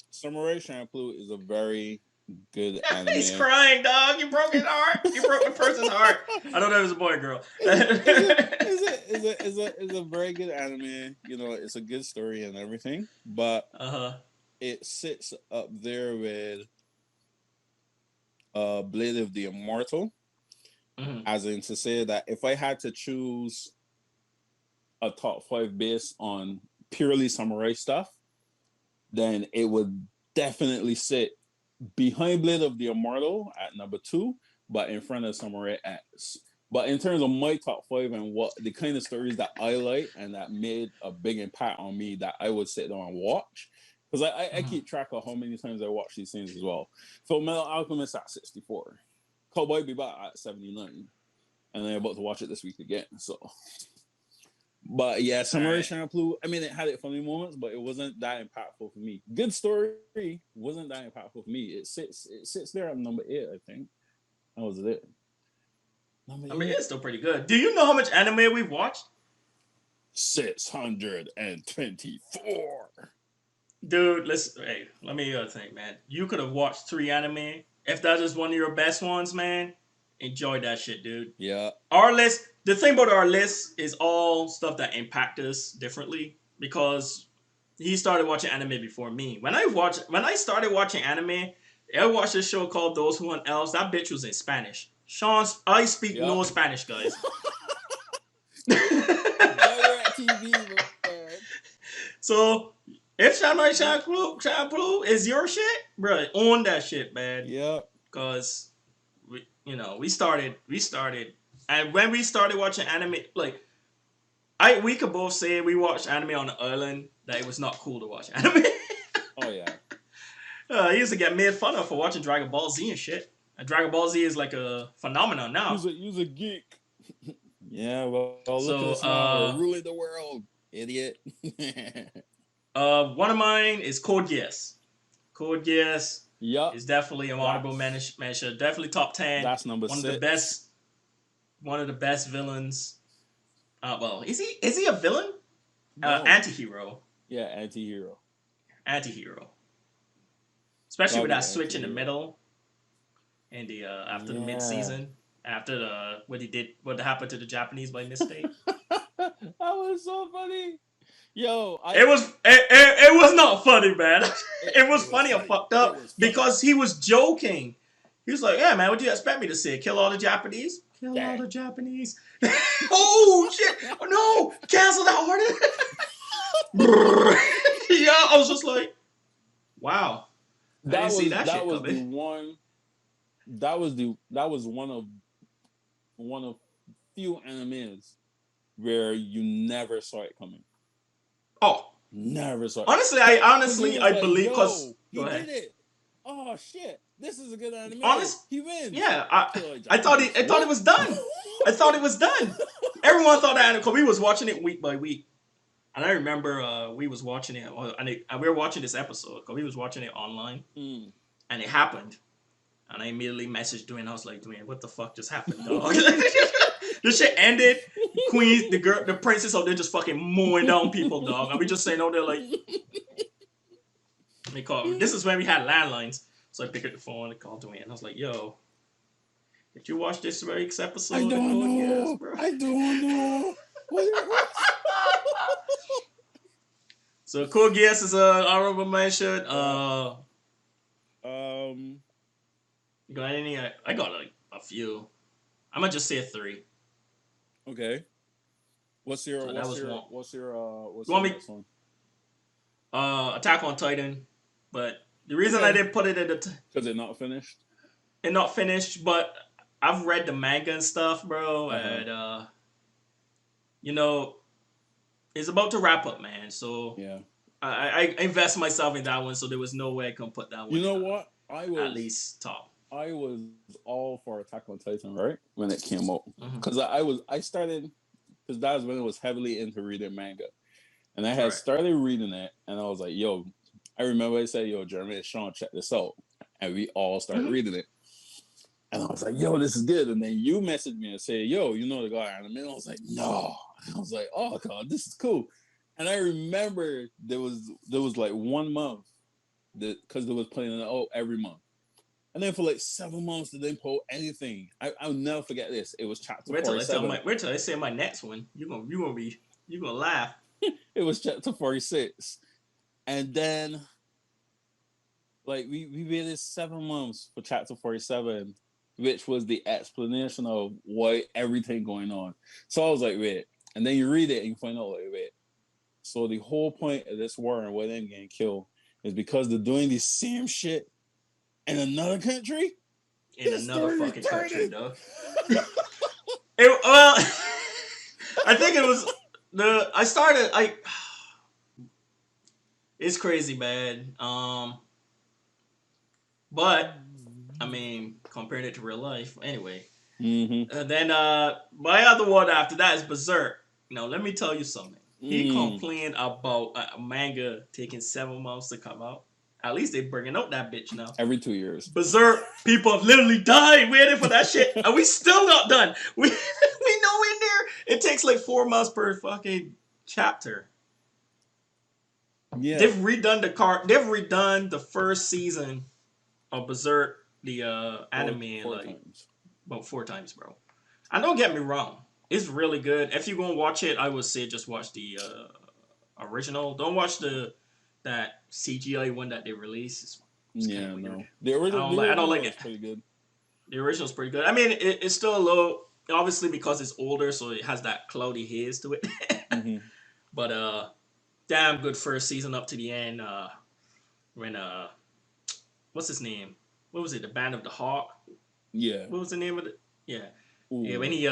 Samurai Champloo is a very good That anime. face crying, dog. You broke his heart. You broke the person's heart. I don't know if it was a boy or girl. It's a very good anime. You know, it's a good story and everything, but it sits up there with Blade of the Immortal, as in to say that if I had to choose a top 5 based on purely samurai stuff, then it would definitely sit behind Blade of the Immortal at number 2, but in front of Samurai X. But in terms of my top 5 and what the kind of stories that I like and that made a big impact on me that I would sit down and watch, because I keep track of how many times I watch these things as well. Full Metal Alchemist at 64, Cowboy Bebop at 79, and I'm about to watch it this week again. So, but yeah, Samurai Champloo. I mean, it had its funny moments, but it wasn't that impactful for me. Good story, wasn't that impactful for me. It sits there at number 8, I think. That was it. I mean, it's still pretty good. Do you know how much anime we've watched? 624. Dude, let me think, man. You could have watched 3 anime. If that is one of your best ones, man, enjoy that shit, dude. Yeah. Our list, the thing about our list is all stuff that impact us differently, because he started watching anime before me. When I started watching anime, I watched this show called Those Who Want Elves. That bitch was in Spanish. Shawn, I speak no Spanish, guys. TV, man. So, if Samurai Champloo is your shit, bro, own that shit, man. Yeah. Because, we started, and when we started watching anime, like, we could both say we watched anime on the island, that it was not cool to watch anime. Oh, yeah. He used to get made fun of for watching Dragon Ball Z and shit. And Dragon Ball Z is like a phenomenon now. You's a geek. Yeah, well, look at us now. We're ruling the world, idiot. One of mine is Code Geass. Code Geass Yup. is definitely an honorable mention. Definitely top 10. That's number One 6. of the best. One of the best villains. Well, is he a villain? No. Anti-hero. Yeah, anti-hero. Anti-hero. Especially with Probably that switch in the anti-hero. middle. And the after the mid-season. After what happened to the Japanese by mistake. That was so funny. Yo, It was not funny, man. It was funny and fucked up because he was joking. He was like, "Yeah, man, what do you expect me to say? Kill all the Japanese? Kill all the Japanese? Oh shit! Oh no! Cancel that order!" Yeah, I was just like, "Wow." I didn't see that shit coming. That was one of few animes where you never saw it coming. Oh, never saw it. Honestly, I believe because he did it. Oh shit! This is a good anime. He wins. Yeah, I thought it was done. I thought it was done. Everyone thought that because we was watching it week by week, and I remember we was watching it. And we were watching this episode because we was watching it online, and it happened. And I immediately messaged Dwayne. I was like, Dwayne, what the fuck just happened, dog? This shit ended. Queen, the princess out there just fucking mowing down people, dog. And we just saying, they're like, they call. This is when we had landlines. So I picked up the phone and called Dwayne. I was like, yo, did you watch this week's episode? I don't know. Yes, bro. I don't know. So Code Geass is an honorable mention. You got any? I got like a few. I'm gonna just say 3. Okay. What's your next one? Attack on Titan, but the reason I didn't put it in because it's not finished. It's not finished, but I've read the manga and stuff, bro, and it's about to wrap up, man. So yeah, I invest myself in that one, so there was no way I can put that one. You know what? At least top. I was all for Attack on Titan, right, when it came out, because I started, because that was when I was heavily into reading manga, and I had started reading it, and I was like, yo, I remember I said, yo, Jeremy and Shawn, check this out, and we all started reading it, and I was like, yo, this is good, and then you messaged me and said, yo, you know the guy anime, and I was like, no, I was like, oh god, this is cool, and I remember there was like 1 month that because they was playing it out every month. And then for like 7 months, they didn't post anything. I'll never forget this. It was chapter 47. Wait till I say my next one. You gonna laugh. It was chapter 46, and then like we waited 7 months for chapter 47, which was the explanation of why everything going on. So I was like, wait, and then you read it and you find out like, wait. So the whole point of this war and why them getting killed is because they're doing the same shit in another country? In another fucking country, though. I think it was it's crazy, man. But I mean, comparing it to real life, anyway. And then my other one after that is Berserk. Now, let me tell you something. He complained about a manga taking 7 months to come out. At least they bringing out that bitch now. Every 2 years. Berserk, people have literally died waiting for that shit, and we still not done. We nowhere near. It takes like 4 months per fucking chapter. Yeah. They've redone the first season of Berserk, the anime, about 4 times, bro. And don't get me wrong, it's really good. If you're gonna watch it, I would say just watch the original. Don't watch that CGI one that they released. It's yeah, no. Weird. The original, I don't like it. Pretty good. The original's pretty good. I mean, it's still a little, obviously because it's older, so it has that cloudy haze to it. But damn good first season up to the end. When what's his name? What was it? The Band of the Hawk. Yeah. What was the name of it? Yeah. Ooh. Yeah. When he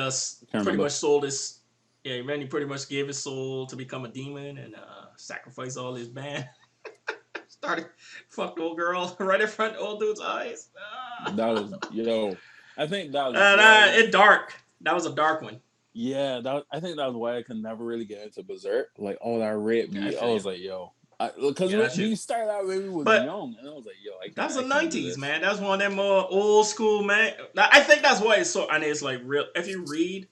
pretty much sold his. Yeah, when he pretty much gave his soul to become a demon and sacrificed all his band. Started fuck the old girl right in front of old dude's eyes. That was I think that was it dark. That was a dark one. Yeah, I think that was why I could never really get into Berserk. Like all that rape, I was like, yo, Because Yeah, that we shit. started out when we was But young, and I was like, yo, that's I the can't do '90s, this. man. That's one of them old school, man. I think that's why it's so. And it's like real. If you read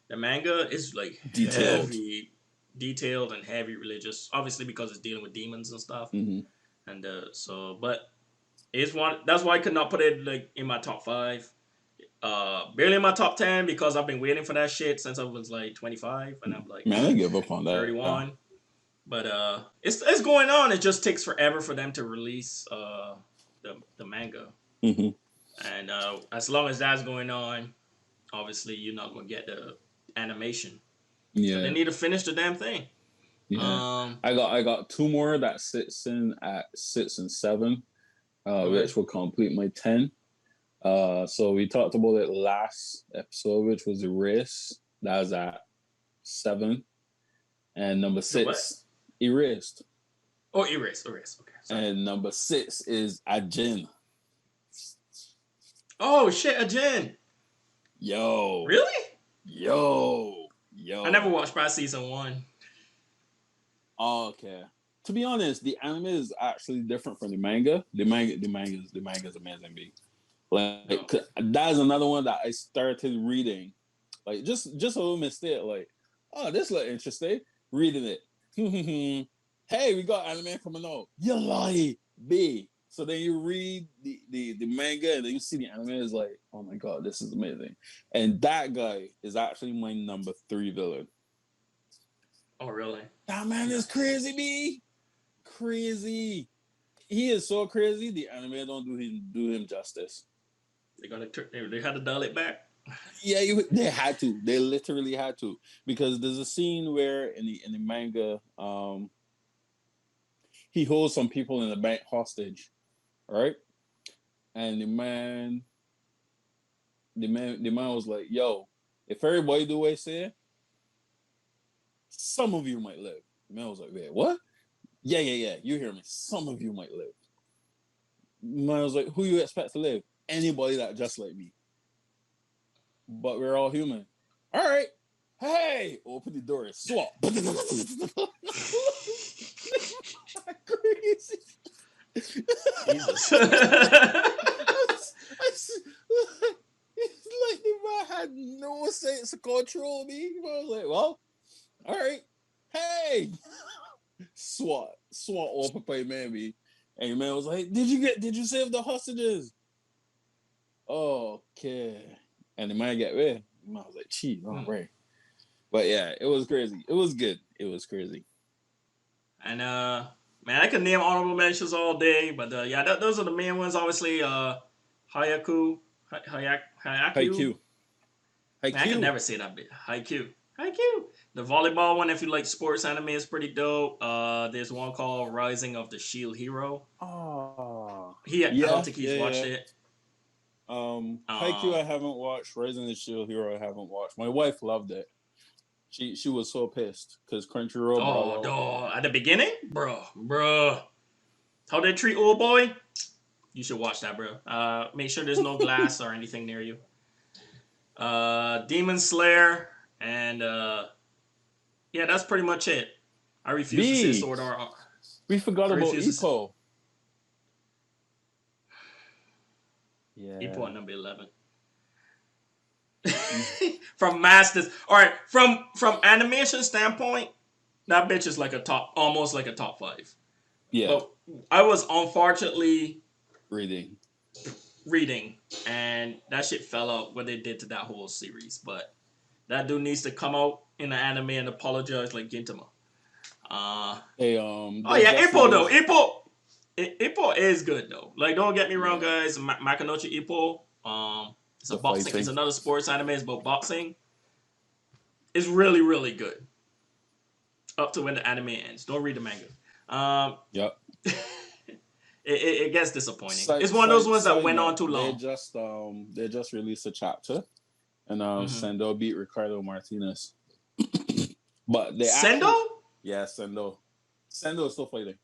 the manga, it's like Detailed. heavy, detailed, and heavy religious. Obviously, because it's dealing with demons and stuff. Mm-hmm. And but it's one. That's why I could not put it like in my top 5. Barely in my top 10 because I've been waiting for that shit since I was like 25, and I'm like Man, I give up on that. 31. But it's going on. It just takes forever for them to release the manga, Mm-hmm. and as long as that's going on, obviously you're not gonna get the animation. So they Yeah, need to finish the damn thing. yeah. I got 2 more that sits in at 6 and 7, Okay. which will complete my 10. So we talked about it last episode, which was the race. That was at 7, and number The what? 6, erased. Oh, erase. Okay. Sorry. And number 6 is Ajin. Oh shit, Ajin. Yo, Really? yo. I never watched past season 1. Oh, okay. To be honest, the anime is actually different from the manga. The manga is amazing. B. Like that is another one that I started reading, like just a little mistake. Like, oh, this look interesting. Reading it. Hey, we got anime coming out. You lie, B. So then you read the manga and then you see the anime. Is like, oh my god, this is amazing. And that guy is actually my number 3 villain. Oh really? That man is crazy, B. Crazy. He is so crazy. The anime don't do him justice. They had to dial it back. Yeah, they had to. They literally had to, because there's a scene where in the manga, he holds some people in the bank hostage, right? And the man was like, "Yo, if everybody do what I say, some of you might live." The man was like, "Wait, what?" Yeah. You hear me? Some of you might live. The man was like, "Who you expect to live? Anybody that just like me. But we're all human." All right. Hey, open the door. Swap. Crazy. Jesus. It's like the man had no sense of control me. I was like, well, all right. Hey, SWAT open by man. And your man was like, did you save the hostages? Okay. And the man got away. The man was like, gee, all right. But yeah, it was crazy. It was good. It was crazy. And man, I could name honorable mentions all day, but yeah, those are the main ones. Obviously, Hayaku. Haikyuu. Man, I can never say that bit. Haikyuu. The volleyball one, if you like sports anime, is pretty dope. There's one called Rising of the Shield Hero. Oh. I don't think he's watched it. Haikyuu I haven't watched. Rising the Shield Hero I haven't watched. My wife loved it. She was so pissed because Crunchyroll. Oh, at the beginning, bro, how they treat old boy? You should watch that, bro. Make sure there's no glass or anything near you. Demon Slayer, and yeah, that's pretty much it. I refuse to say Sword Art. We forgot about Ippo. Yeah. Ippo at number 11. From Masters. Alright, from animation standpoint, that bitch is like almost like a top 5. Yeah. But I was unfortunately reading, and that shit fell out what they did to that whole series. But that dude needs to come out in the anime and apologize like Gintama. Hey, Ippo though. Ippo is good though. Like, don't get me wrong, guys. Makinochi Ippo. It's a boxing. Fighting. It's another sports anime. It's about boxing. It's really, really good. Up to when the anime ends. Don't read the manga. Yep. It gets disappointing. It's one of those ones that went on too long. They just released a chapter, and Sendo beat Ricardo Martinez. But they Sendo? Yeah, Sendo. Sendo is still fighting.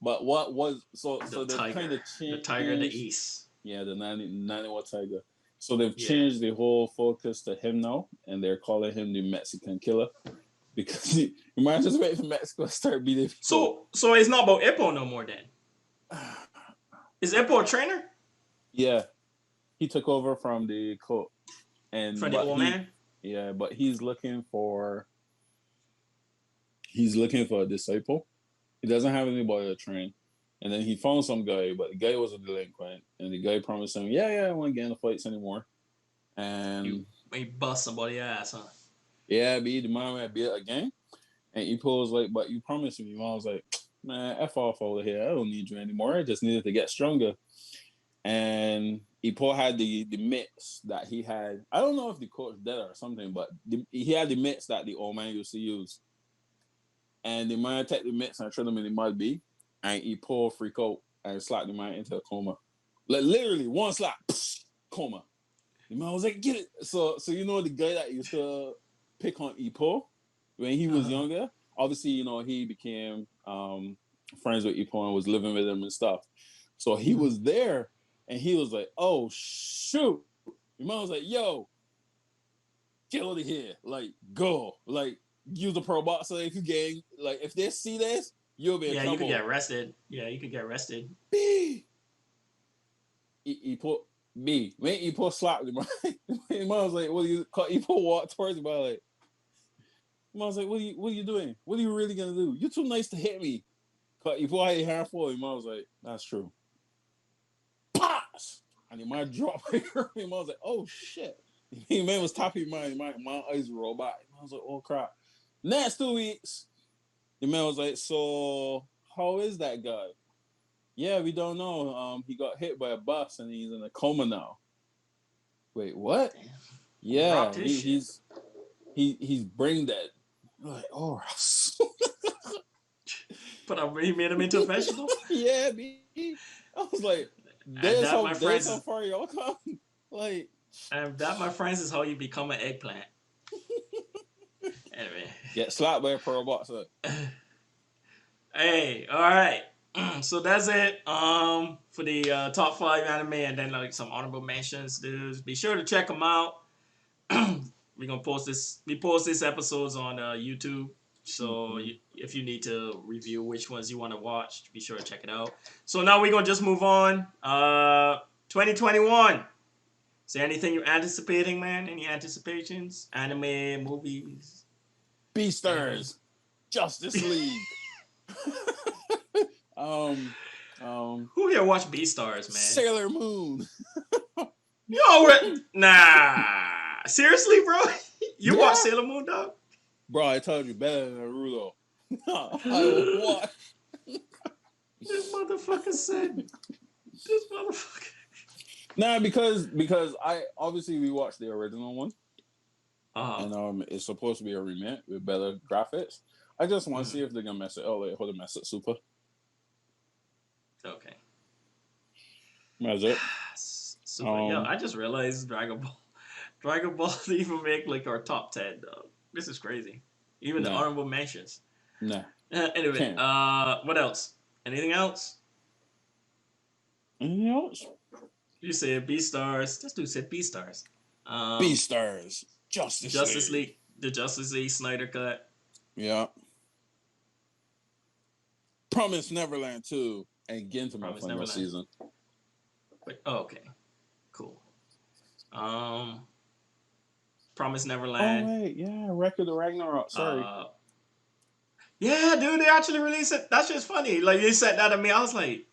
But what was so they kind of changed the Tiger of the East. Yeah, the 91 Tiger. So they've changed the whole focus to him now, and they're calling him the Mexican Killer. because you might just wait for Mexico to start beating people. So it's not about Ippo no more then. Is Ippo a trainer? Yeah, he took over from the coach, and From the old man? Yeah, but he's looking for a disciple. He doesn't have anybody to train. And then he found some guy, but the guy was a delinquent. And the guy promised him, I won't get in the fights anymore. And he bust somebody's ass, huh? Yeah, the man might beat again. And Ippo was like, but you promised me. And I was like, man, F off over here. I don't need you anymore. I just needed to get stronger. And Ippo had the mitts that he had. I don't know if the coach did or something, but he had the mitts that the old man used to use. And the man took the mitts and threw them in the mud B. And Ippo freak out and slapped the man into a coma. Like literally one slap, coma. The man was like, get it. So you know the guy that used to pick on Ippo when he was younger, obviously, he became friends with Ippo and was living with him and stuff. So he was there and he was like, oh, shoot. Your mom was like, yo, get out of here. Like, go. Like, use the pro boxer if you gang. Like, if they see this, you'll be in trouble. You could get arrested. Yeah, you could get arrested. B. Ippo. B. When Ippo slapped him, right? Your mom was like, what do you call? Ippo walked towards him, like, I was like, what are you doing? What are you really going to do? You're too nice to hit me. But if I had hair for him, I was like, that's true. Pass! And he might drop him. I was like, oh, shit. The man was tapping my eyes roll back. I was like, oh, crap. Next 2 weeks, the man was like, so how is that guy? Yeah, we don't know. He got hit by a bus and he's in a coma now. Wait, what? Damn. Yeah, he's brain dead. Like, oh, but he made him into a vegetable. Yeah, I was like, that's how far y'all come. Like, and that, my friends, is how you become an eggplant. Anyway, get slapped by a pro boxer. Hey, all right. So that's it. For the top 5 anime, and then like some honorable mentions, dudes. Be sure to check them out. We're gonna post this. We post these episodes on YouTube. So if you need to review which ones you want to watch, be sure to check it out. So now we're gonna just move on. 2021. Is there anything you're anticipating, man? Any anticipations? Anime, movies? Beastars, Justice League. Who here watch Beastars, man? Sailor Moon. Nah. Seriously, bro? You watch Sailor Moon, dog? Bro, I told you better than Naruto. I watch. This motherfucker said. This motherfucker. Nah, because I obviously we watched the original one. And it's supposed to be a remake with better graphics. I just want to see if they're gonna mess it. Oh wait, hold on, mess it super. Okay. That's it. Super. I just realized Dragon Ball didn't even make like our top 10, dog. This is crazy. Even the honorable mentions. Nah. Anyway, what else? Anything else? Anything else? You said Beastars. This dude said Beastars. Beastars. Justice League. The Justice League Snyder Cut. Yeah. Promise Neverland 2 and Gintama final season. Wait, okay. Cool. Promise Neverland. Oh wait, yeah, Record of Ragnarok. Sorry. Yeah, dude, they actually released it. That's just funny. Like you said that to me, I was like,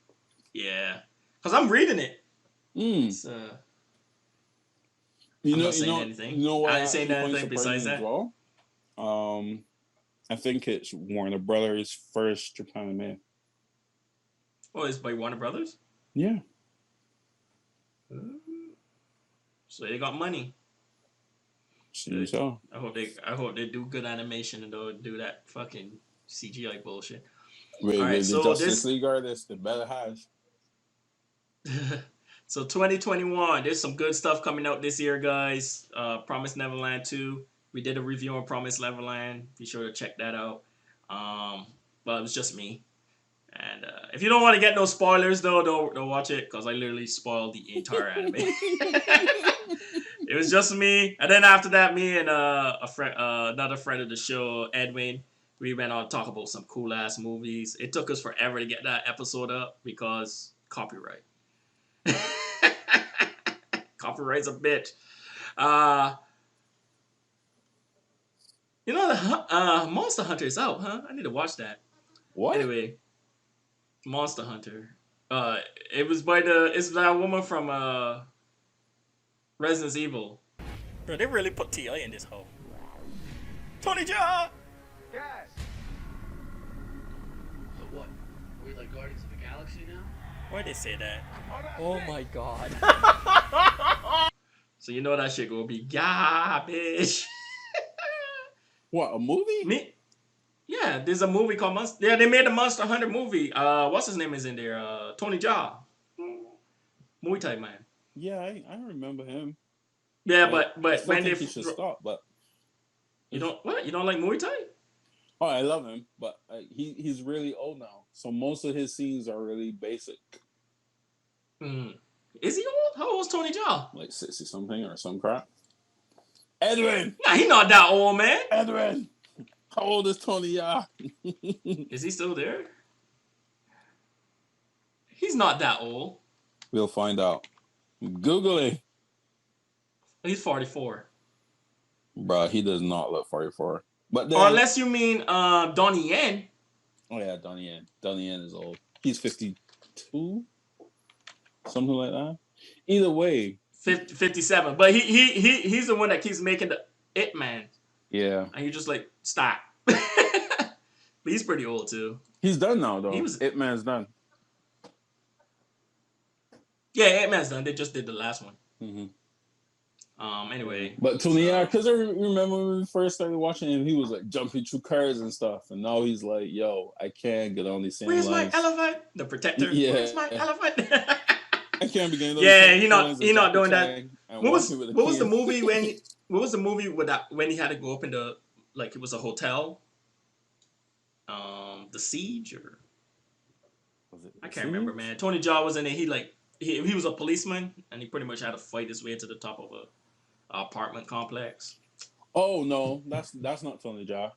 yeah, because I'm reading it. It's, I'm not saying anything. You know what? I didn't say anything besides that. Well? I think it's Warner Brothers' first Japan anime. Oh, it's by Warner Brothers? Yeah. So they got money. So I hope they do good animation and don't do that fucking CGI bullshit. Wait, all right, the so Justice League artist, the better has. So 2021, there's some good stuff coming out this year, guys. Promise Neverland 2. We did a review on Promise Neverland. Be sure to check that out. But it was just me. And if you don't want to get no spoilers, though, don't watch it, because I literally spoiled the entire anime. It was just me, and then after that, me and a friend, another friend of the show, Edwin, we went on to talk about some cool ass movies. It took us forever to get that episode up because copyright. Copyright's a bitch. You know the Monster Hunter is out, huh? I need to watch that. What? Anyway, Monster Hunter. It was by it's that woman from Resident Evil. Bro, they really put T.I. in this hole. Tony Jaa! Yes. So what? Are we like Guardians of the Galaxy now? Why'd they say that? Oh my god. So you know that shit gonna be garbage. What, a movie? Me? Yeah, there's a movie called Monster. Yeah, they made a Monster Hunter movie. What's his name is in there? Tony Jaa. Muay Thai man. Yeah, I remember him. Yeah, I but still when think they he should stop, but you don't what? You don't like Muay Thai? oh, I love him, but he's really old now, so most of his scenes are really basic. Is he old? How old is Tony Jaa? Like 60 something or some crap. Edwin! Nah, he not that old, man. Edwin! How old is Tony Jaa? Is he still there? He's not that old. We'll find out. Google it. He's 44. Bruh, he does not look 44. But then, Or unless you mean Donnie Yen. oh yeah, Donnie Yen. Donnie Yen is old. He's 52? Something like that. Either way. 57. But he's the one that keeps making the It Man. Yeah. And you're just like, stop. But he's pretty old too. He's done now, though. He was- It Man's done. Yeah, It Man's done. They just did the last one. Mm-hmm. Anyway. But Tony, yeah, because I remember when we first started watching him, he was like jumping through cars and stuff. And now he's like, yo, I can't get on these same Where's lines. my elephant? The protector. Yeah. Where's my elephant? I can't begin. Yeah, he not doing that. What was the movie when what was the movie with that when he had to go up in the like it was a hotel? The Siege or I can't remember, man. Tony Jaa was in it. He was a policeman and he pretty much had to fight his way to the top of a apartment complex. Oh no, that's not Tony Jaa.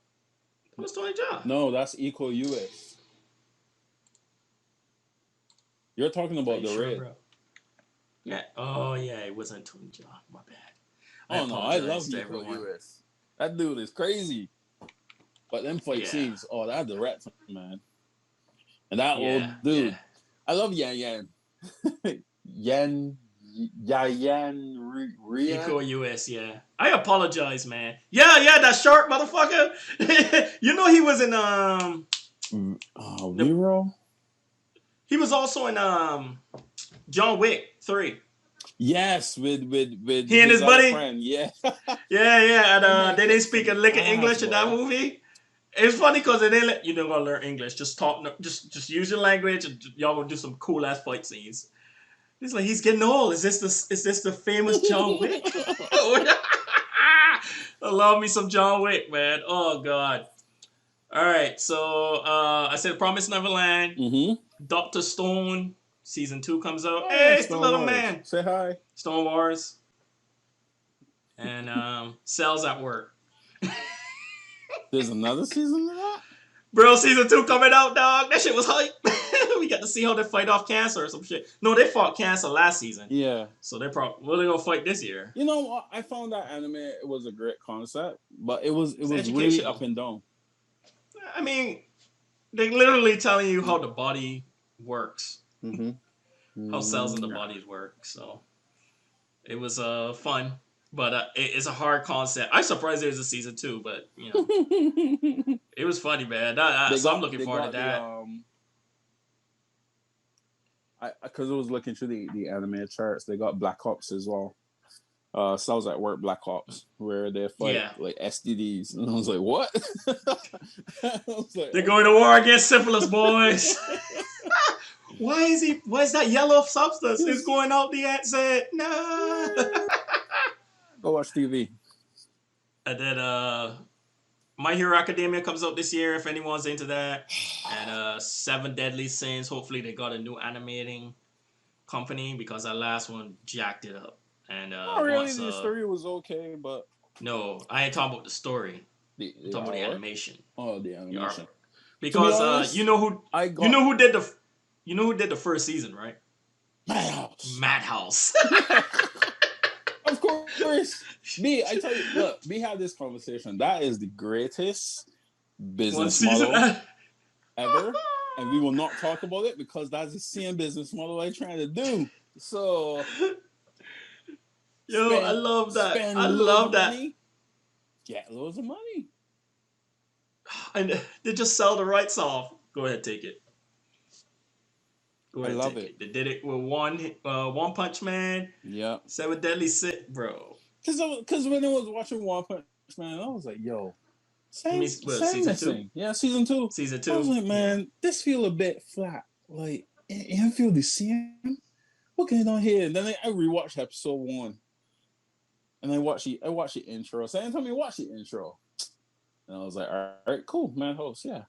What's Tony Jaa? No, that's Eco US. You're talking about the Red. Bro? Yeah. Oh yeah, it wasn't Tony Jaa. My bad. Oh no, I love apologize to Eco everyone. US. That dude is crazy. But them fight Yeah. scenes, oh, that's the rat, man. And that Yeah, old dude. yeah. I love Yan Yan. Yan Rian. Eco US, yeah. I apologize, man. Yeah, that shark motherfucker. You know he was in Vero? he was also in John Wick 3. Yes, with He and his buddy? friend. Yeah. Yeah, and they didn't speak a lick of ass, English in that boy. movie. It's funny because they didn't let you don't gotta learn English. Just talk, just use your language, and y'all will do some cool ass fight scenes. He's like, he's getting old. Is this the famous John Wick? I love me some John Wick, man. Oh god. All right, so I said Promised Neverland. Mm-hmm. Dr. Stone season 2 comes out. Oh, Hey, it's the Stone little Wars. man. Say hi. Stone Wars. And Cells at Work. There's another season of that? Bro, season 2 coming out, dog. That shit was hype. We got to see how they fight off cancer or some shit. No, they fought cancer last season. Yeah. So they probably what are they gonna fight this year? You know what? I found that anime, it was a great concept, but it was really educational. up and down. I mean, they literally telling you how the body works, Mm-hmm. how cells in the bodies work. So it was fun, but it's a hard concept. I'm surprised there's a season 2, but you know, it was funny, man. So I'm looking forward to that. Because I was looking through the anime charts, they got Black Ops as well. Cells at Work Black Ops, where they fight like STDs, and I was like, what? I was like, They're going to war against syphilis, boys. Why is that yellow substance? It's going out the ant said, no. Go watch TV. And then My Hero Academia comes out this year if anyone's into that. And 7 Deadly Sins. Hopefully they got a new animating company because that last one jacked it up. And Not really. once The story was okay, but no, I ain't talking about the story. the I'm talking about the artwork. animation. Oh, the The animation. artwork. To be Because honest, you know who I you know got who did the you know who did the first season, right? Madhouse. Madhouse. Of course. B, I tell you, look, we had this conversation. That is the greatest One business season. model ever. And we will not talk about it because that's the same business model I'm trying to do. So Yo, I love that. spend I loads love of that. money, get loads of money. And they just sell the rights off. Go ahead, take it. Go I ahead, love take it. it. They did it with One Punch Man, Yeah. Seven Deadly Sins, bro. Because when I was watching One Punch Man, I was like, yo, You mean what, same season 2? missing. Yeah, season 2. Season I was 2? like, Yeah. man, this feel a bit flat. Like, it didn't feel the same. What going on here? And then I rewatched episode 1. And I watched the intro. So anytime you watch the intro. And I was like, all right, cool, man, host, yeah.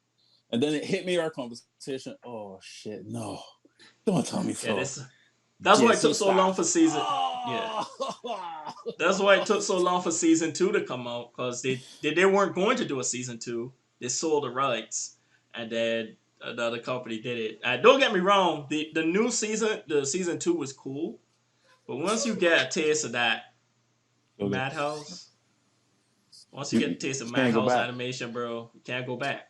And then it hit me our conversation. Oh shit, no. Don't tell me Yeah, so. that's why it Jesse took so long Staff. for season. Yeah. Oh! That's why it took so long for season 2 to come out, because they weren't going to do a season 2. They sold the rights, and then another company did it. And don't get me wrong, the new season, the season 2 was cool, but once you get a taste of that Okay. Madhouse, once you get a taste of Can't go Madhouse back. animation, bro, you can't go back.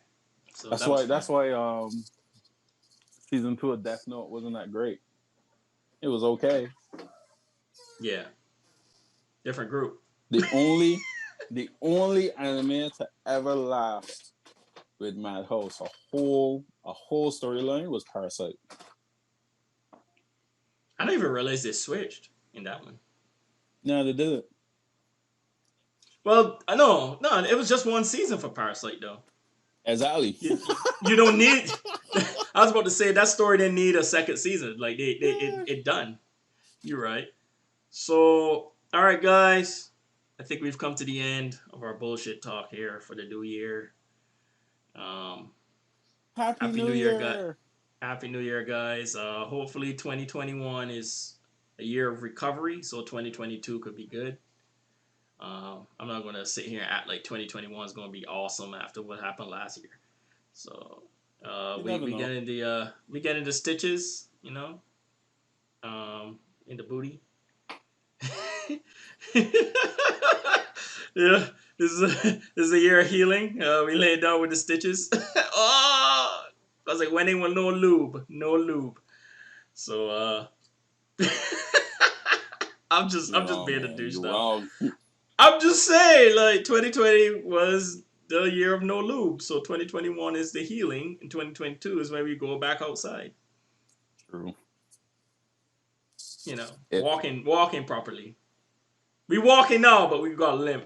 So That's that was why. fun. That's why. Season 2 of Death Note wasn't that great. It was okay. Yeah, different group. The only anime to ever last with Madhouse a whole storyline was Parasite. I didn't even realize they switched in that one. No, they did it. Well, no, it was just one season for Parasite though. Exactly. You don't need. I was about to say that story didn't need a second season. Like it done. You're right. So all right, guys. I think we've come to the end of our bullshit talk here for the new year. Um, Happy Happy New New Year, guys. Year. Happy New Year, guys. Hopefully 2021 is a year of recovery, so 2022 could be good. I'm not gonna sit here and act like 2021 is gonna be awesome after what happened last year. So You we never know. we get into stitches, you know, in the booty. Yeah, this is a year of healing. We laid down with the stitches. Oh, I was like, when ain't with no lube. So You're I'm just wrong, being a man. douche You're now. wrong. I'm just saying, like 2020 was the year of no lube, so 2021 is the healing, and 2022 is when we go back outside. True. You know, It. walking properly. We walking now, but we got a limp.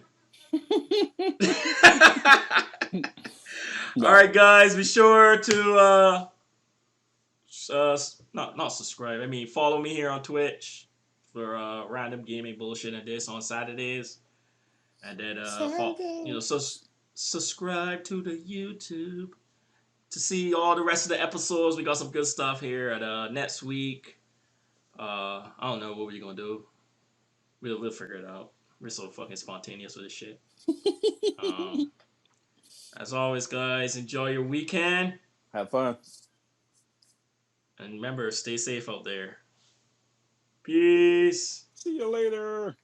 No. All right, guys, be sure to not subscribe. I mean, follow me here on Twitch for random gaming bullshit and this on Saturdays, and then subscribe to the YouTube to see all the rest of the episodes. We got some good stuff here at next week. I don't know what we're gonna do. We'll figure it out. We're so fucking spontaneous with this shit. As always, guys, enjoy your weekend. Have fun. And remember, stay safe out there. Peace. See you later.